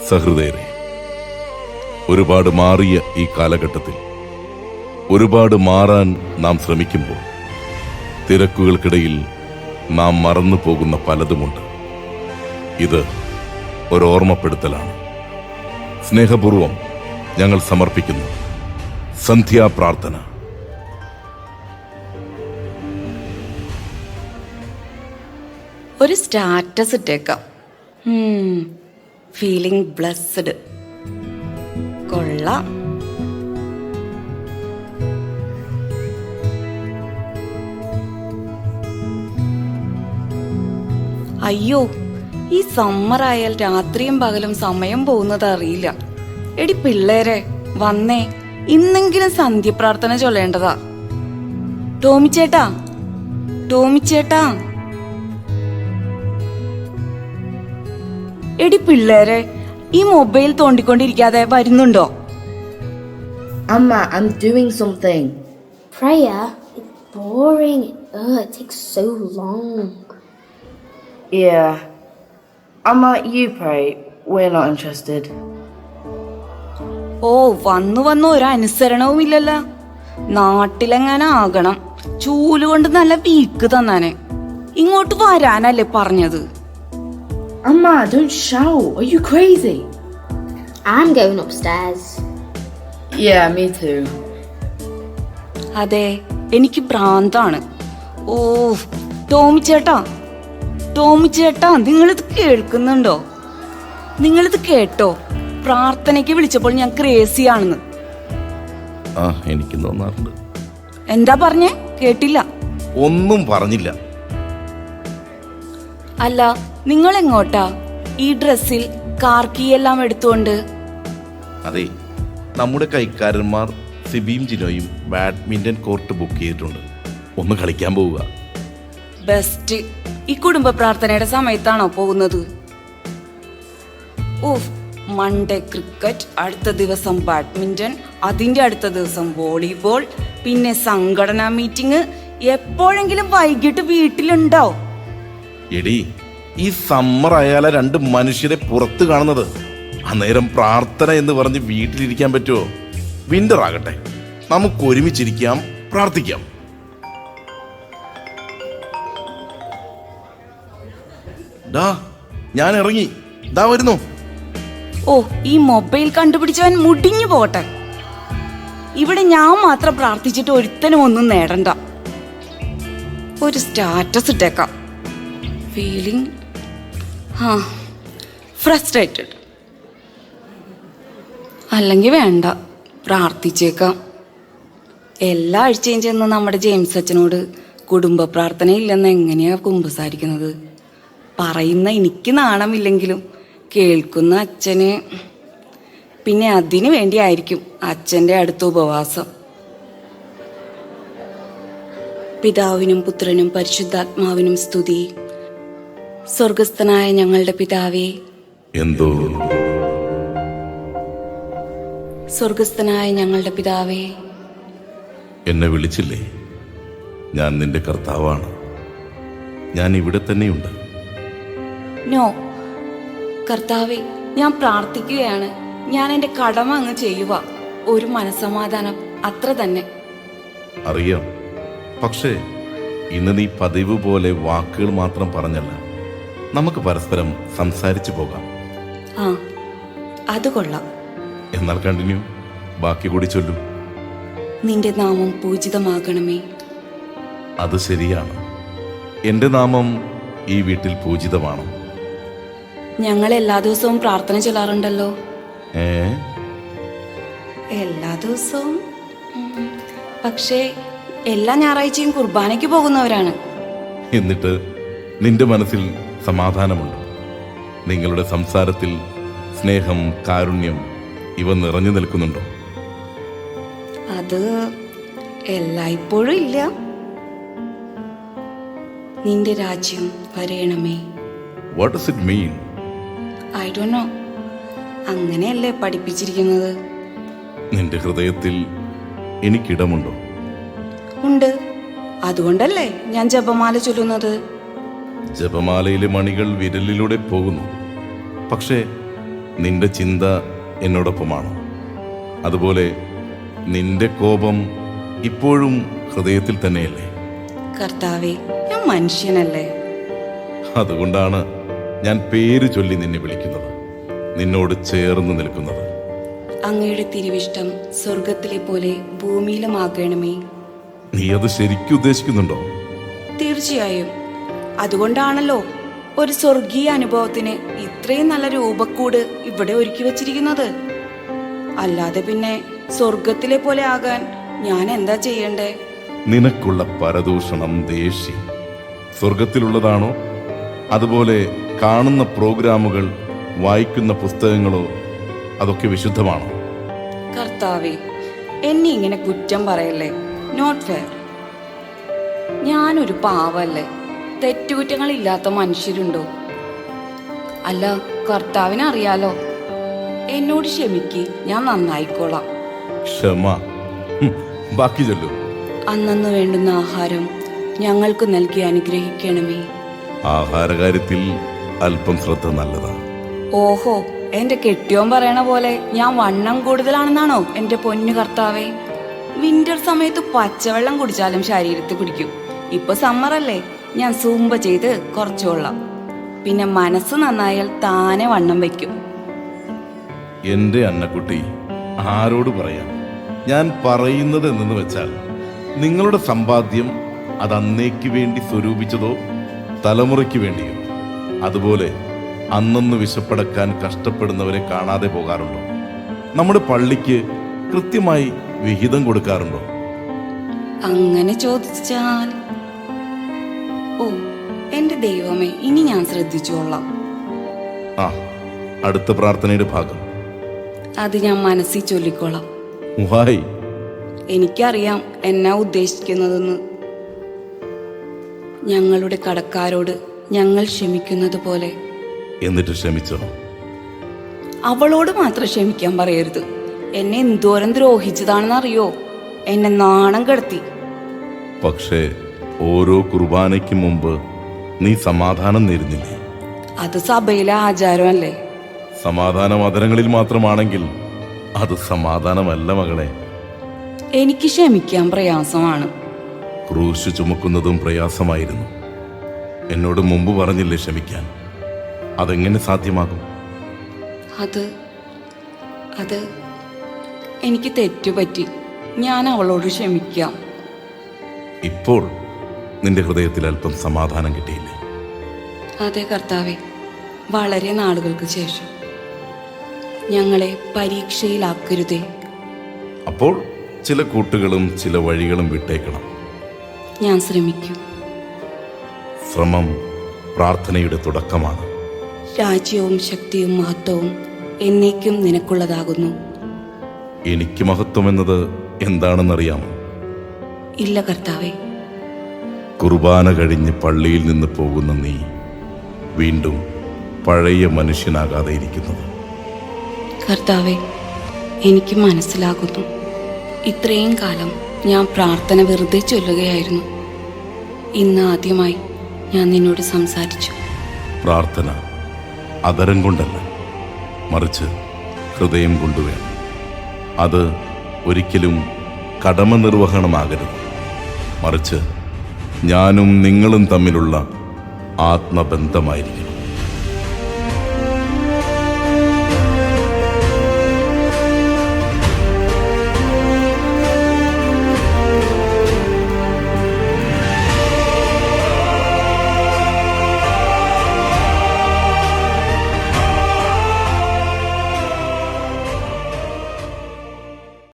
സഹൃദയരെ, ഒരുപാട് മാറിയ ഈ കാലഘട്ടത്തിൽ ഒരുപാട് മാറാൻ നാം ശ്രമിക്കുമ്പോൾ തിരക്കുകൾക്കിടയിൽ നാം മറന്നു പോകുന്ന പലതുമുണ്ട്. ഇത് ഒരോർമ്മപ്പെടുത്തലാണ്. സ്നേഹപൂർവം ഞങ്ങൾ സമർപ്പിക്കുന്നു സന്ധ്യാപ്രാർത്ഥന. ഒരു സ്റ്റാറ്റസ് ഇട്ടേക്കാം. Feeling blessed. കൊള്ളാം. അയ്യോ, ഈ സമ്മർ ആയാൽ രാത്രിയും പകലും സമയം പോകുന്നത് അറിയില്ല. എടി പിള്ളേരെ, വന്നേ, ഇന്നെങ്കിലും സന്ധ്യപ്രാർത്ഥന ചൊല്ലേണ്ടതാ. ടോമിച്ചേട്ടാ, ടോമിച്ചേട്ടാ. എടി പിള്ളേരെ, ഈ മൊബൈൽ തോണ്ടിക്കൊണ്ടിരിക്കാതെ വരുന്നുണ്ടോ? Amma, I'm doing something. Prayer? It's boring. It takes so long. Yeah. Amma, you pray. We're not interested. ഓ, വന്നു ഒരു അനുസരണവും ഇല്ലല്ലോ. നാട്ടിലെങ്ങനെ ആകണം. ചൂലുകൊണ്ട് നല്ല വീക്ക് തന്നാനെ. ഇങ്ങോട്ട് വരാനല്ലേ പറഞ്ഞത്? Amma, don't shout. Are you crazy? I'm going upstairs. Yeah, me too. അതെ, എനിക്ക് ഭ്രാന്താണ്. ഓ, ടോമിച്ചേട്ടാ, ടോമിച്ചേട്ടാ, നിങ്ങളിത് കേൾക്കുന്നുണ്ടോ? നിങ്ങളിത് കേട്ടോ? പ്രാർത്ഥനയ്ക്ക് വിളിച്ചപ്പോൾ ഞാൻ ക്രേസി ആണെന്ന്. എനിക്ക് തോന്നാറുണ്ട്. എന്താ പറഞ്ഞേ? കേട്ടില്ല. ഒന്നും പറഞ്ഞില്ല. അല്ല, നിങ്ങൾ എങ്ങോട്ടാ ഈ ഡ്രസ്സിൽ കാർക്കിയെല്ലാം എടുത്തുകൊണ്ട്? അതെ, നമ്മുടെ കൈക്കാരന്മാർ സിബിയും ജിനോയും ബാഡ്മിന്റൺ കോർട്ട് ബുക്ക് ചെയ്തിട്ടുണ്ട്. ഒന്ന് കളിക്കാൻ പോവുക. ബെസ്റ്റ്. ഈ കുടുംബ പ്രാർത്ഥനയുടെ സമയത്താണോ പോകുന്നത്? ഓഫ്, മൺഡേ ക്രിക്കറ്റ്, അടുത്ത ദിവസം ബാഡ്മിന്റൺ, അതിന്റെ അടുത്ത ദിവസം വോളിബോൾ, പിന്നെ സംഘടനാ മീറ്റിംഗ്. എപ്പോഴെങ്കിലും വൈകിട്ട് വീട്ടിലുണ്ടോ? എടി, ഈ സമ്മർ ആയാല രണ്ട് മനുഷ്യരെ പുറത്ത് കാണുന്നത്. അന്നേരം പ്രാർത്ഥന എന്ന് പറഞ്ഞ് വീട്ടിലിരിക്കാൻ പറ്റുമോ? വിന്റർ ആകട്ടെ, നമുക്ക് ഒരുമിച്ചിരിക്കാം, പ്രാർത്ഥിക്കാം. ഞാൻ ഇറങ്ങി, ദാ വരുന്നു. ഓ, ഈ മൊബൈൽ കണ്ടുപിടിച്ചവൻ മുടിഞ്ഞു പോട്ടെ. ഇവിടെ ഞാൻ മാത്രം പ്രാർത്ഥിച്ചിട്ട് ഒരുത്തനും ഒന്നും നേടണ്ട. ഒരു സ്റ്റാറ്റസ് ഇട്ടേക്കാം. Feeling frustrated. അല്ലെങ്കിൽ വേണ്ട, പ്രാർത്ഥിച്ചേക്കാം. എല്ലാ ആഴ്ചയും ചെന്ന് നമ്മുടെ ജെയിംസ് അച്ഛനോട് കുടുംബ പ്രാർത്ഥന ഇല്ലെന്ന് എങ്ങനെയാ കുമ്പസാരിക്കുന്നത്? പറയുന്ന എനിക്ക് നാണമില്ലെങ്കിലും കേൾക്കുന്ന അച്ഛന്. പിന്നെ അതിനു വേണ്ടിയായിരിക്കും അച്ഛൻ്റെ അടുത്ത ഉപവാസം. പിതാവിനും പുത്രനും പരിശുദ്ധാത്മാവിനും സ്തുതി. സ്വർഗസ്ഥനായ ഞങ്ങളുടെ പിതാവേ. എന്തോ? സ്വർഗസ്ഥനായ ഞങ്ങളുടെ പിതാവേ. എന്നെ വിളിച്ചില്ലേ? ഞാൻ നിന്റെ കർത്താവാണ്. ഞാൻ ഇവിടെ തന്നെയുണ്ട്. നോ കർത്താവേ, ഞാൻ പ്രാർത്ഥിക്കുകയാണ്. ഞാൻ എൻ്റെ കടമ അങ്ങ് ചെയ്യുക. ഒരു മനസ്സമാധാനം, അത്ര തന്നെ. അറിയാം, പക്ഷേ ഇന്ന് നീ പതിവ് പോലെ വാക്കുകൾ മാത്രം പറഞ്ഞല്ല. നമുക്ക് പരസ്പരം സംസാരിച്ചു പോകാം. അത് കൊള്ളാം. എന്നാൽ കണ്ടിന്യൂ, ബാക്കി കൂടി ചൊല്ലൂ. നിന്റെ നാമം പൂജിതമാകണമേ. അത് ശരിയാണ്. എന്റെ നാമം ഈ വീട്ടിൽ പൂജിതമാണോ? ഞങ്ങൾ എല്ലാ ദിവസവും പ്രാർത്ഥന ചൊല്ലാറുണ്ടല്ലോ. എല്ലാ ദിവസവും? പക്ഷേ എല്ലാ ഞായറാഴ്ചയും കുർബാനയ്ക്ക് പോകുന്നവരാണ്. എന്നിട്ട് നിന്റെ മനസ്സിൽ സമാധാനമുണ്ട്? നിങ്ങളുടെ സംസാരത്തിൽ സ്നേഹം, കാരുണ്യം ഇവ നിറഞ്ഞു നിൽക്കുന്നുണ്ടോ? അത് എല്ലായ്പ്പോഴും ഇല്ല. നിന്റെ രാജ്യം വരയണമേ. What does it mean? I don't know. അങ്ങനെയല്ലേ പഠിപ്പിച്ചിരിക്കുന്നത്. നിന്റെ ഹൃദയത്തിൽ എനിക്കിടമുണ്ടോ? ഉണ്ട്. അതുകൊണ്ടല്ലേ ഞാൻ ജപമാല ചൊല്ലുന്നത്. ജപമാലയിലെ മണികൾ വിരലിലൂടെ പോകുന്നു. പക്ഷേ നിന്റെ ചിന്ത എന്നോടൊപ്പമാണോ? അതുപോലെ നിന്റെ കോപം ഇപ്പോഴും ഹൃദയത്തിൽ തന്നെയല്ലേ? കർത്താവേ, ഞാൻ മനുഷ്യനല്ലേ? അതുകൊണ്ടാണ് ഞാൻ പേര് ചൊല്ലി നിന്നെ വിളിക്കുന്നത്, നിന്നോട് ചേർന്ന് നിൽക്കുന്നത്. അങ്ങയുടെ തിരുവിഷ്ടം സ്വർഗത്തിലെ പോലെ ഭൂമിയിലുമാകണമേ. നീ അത് ശരിക്കും ഉദ്ദേശിക്കുന്നുണ്ടോ? തീർച്ചയായും. അതുകൊണ്ടാണല്ലോ ഒരു സ്വർഗീയ അനുഭവത്തിന് ഇത്രയും നല്ല രൂപക്കൂട് ഇവിടെ ഒരുക്കി വച്ചിരിക്കുന്നത്. അല്ലാതെ പിന്നെ സ്വർഗത്തിലെ പോലെ ആകാൻ ഞാൻ എന്താ ചെയ്യണ്ടേ? നിനക്കുള്ള പരദൂഷണം, ദേഷ്യം സ്വർഗത്തിലുള്ളതാണോ? അതുപോലെ കാണുന്ന പ്രോഗ്രാമുകൾ, വായിക്കുന്ന പുസ്തകങ്ങളോ അതൊക്കെ വിശുദ്ധമാണോ? കർത്താവേ, എന്നെ ഇങ്ങനെ കുറ്റം പറയല്ലേ. Not fair. ഞാനൊരു പാവല്ലേ? തെറ്റുകുറ്റങ്ങളില്ലാത്ത മനുഷ്യരുണ്ടോ? അല്ല, കർത്താവിനറിയാലോ. എന്നോട് ക്ഷമിക്ക്, ഞാൻ നന്നായിക്കോളാം. ക്ഷമ. ബാക്കി ചൊല്ലു. അന്നന്ന് വേണ്ടുന്ന ആഹാരം ഞങ്ങൾക്ക് നൽകി അനുഗ്രഹിക്കണമേ. ആഹാരകാര്യത്തിൽ അല്പം ശ്രദ്ധ നല്ലതാണ്. ഓഹോ, എന്റെ കെട്ടിയോൻ പറയണ പോലെ ഞാൻ വണ്ണം കൂടുതലാണെന്നാണോ എന്റെ പൊന്നു കർത്താവേ? വിന്റർ സമയത്ത് പച്ചവെള്ളം കുടിച്ചാലും ശരീരത്തിൽ പിടിക്കും. ഇപ്പൊ സമ്മറല്ലേ, ഞാൻ സൂമ്പ ചെയ്ത് കുറച്ചു കൊള്ളാം. പിന്നെ മനസ്സ് നന്നായാൽ താനെ വണ്ണം വെക്കും. എന്റെ അന്നക്കുട്ടി, ആരോട് പറയാം? ഞാൻ പറയുന്നത് എന്തെന്ന് വെച്ചാൽ, നിങ്ങളുടെ സമ്പാദ്യം അത് അന്നേക്ക് വേണ്ടി സ്വരൂപിച്ചതോ തലമുറയ്ക്ക് വേണ്ടിയോ? അതുപോലെ അന്നൊന്ന് വിശപ്പടക്കാൻ കഷ്ടപ്പെടുന്നവരെ കാണാതെ പോകാറുണ്ടോ? നമ്മുടെ പള്ളിക്ക് കൃത്യമായി വിഹിതം കൊടുക്കാറുണ്ടോ? അങ്ങനെ ചോദിച്ചാൽ, ഓ എന്റെ ദൈവമേ, ഇനി ഞാൻ ശ്രദ്ധിച്ചോളാം. ആ, അടുത്ത പ്രാർത്ഥനയുടെ ഭാഗം. അത് ഞാൻ മനസ്സിൽ ചൊല്ലിക്കോളാം. വായ്. എനിക്കറിയാം എന്നാ ഉദ്ദേശിക്കുന്നതെന്ന്. ഞങ്ങളുടെ കടക്കാരോട് ഞങ്ങൾ ക്ഷമിക്കുന്നത് പോലെ. എന്നിട്ട് ക്ഷമിച്ചോ? അവളോട് മാത്രം ക്ഷമിക്കാൻ പറയരുത്. എന്നെ എന്തോരം ദ്രോഹിച്ചതാണെന്നറിയോ? എന്നെ നാണം കെടുത്തി. പക്ഷേ ഓരോ കുർബാനയ്ക്ക് മുമ്പ് നീ സമാധാനം നേരുന്നില്ലേ? അത് സഭയിലെ ആചാരമല്ലേ? സമാധാനം അതരങ്ങളിൽ മാത്രമാണെങ്കിൽ അത് സമാധാനമല്ല മകളെ. എനിക്ക് ക്ഷമിക്കാൻ പ്രയാസമാണ്. ക്രൂശ് ചുമക്കുന്നതും പ്രയാസമായിരുന്നു. എന്നോട് മുമ്പ് പറഞ്ഞില്ലേ ക്ഷമിക്കാൻ? അതെങ്ങനെ സാധ്യമാകും? അത് എനിക്ക് തെറ്റുപറ്റി. ഞാൻ അവളോട് ക്ഷമിക്കാം. ഇപ്പോൾ നിന്റെ ഹൃദയത്തിൽ അല്പം സമാധാനം കിട്ടിയില്ലേ? അതെ കർത്താവെ, വളരെ നാളുകൾക്ക് ശേഷം. ഞങ്ങളെ പരീക്ഷയിലാക്കരുതേ. അപ്പോൾ ചില കൂട്ടുകളും ചില വഴികളും വിട്ടേക്കണം. ഞാൻ ശ്രമിക്കും. ശ്രമം പ്രാർത്ഥനയുടെ തുടക്കമാണ്. രാജ്യവും ശക്തിയും മഹത്വവും എന്നേക്കും നിനക്കുള്ളതാകുന്നു. എനിക്ക് മഹത്വമെന്നത് എന്താണെന്നറിയാമോ? ഇല്ല കർത്താവെ. കുർബാന കഴിഞ്ഞ് പള്ളിയിൽ നിന്ന് പോകുന്ന നീ വീണ്ടും പഴയ മനുഷ്യനാകാതെ ഇരിക്കുന്നത്. കർത്താവെ, എനിക്ക് മനസ്സിലാകുന്നു. ഇത്രയും കാലം ഞാൻ പ്രാർത്ഥന വെറുതെ ചൊല്ലുകയായിരുന്നു. ഇന്ന് ആദ്യമായി ഞാൻ നിന്നോട് സംസാരിച്ചു. പ്രാർത്ഥന അതരം കൊണ്ടല്ല, മറിച്ച് ഹൃദയം കൊണ്ടുവേണം. അത് ഒരിക്കലും കടമ നിർവഹണമാകരുത്, മറിച്ച് ഞാനും നിങ്ങളും തമ്മിലുള്ള ആത്മബന്ധമായിരിക്കും.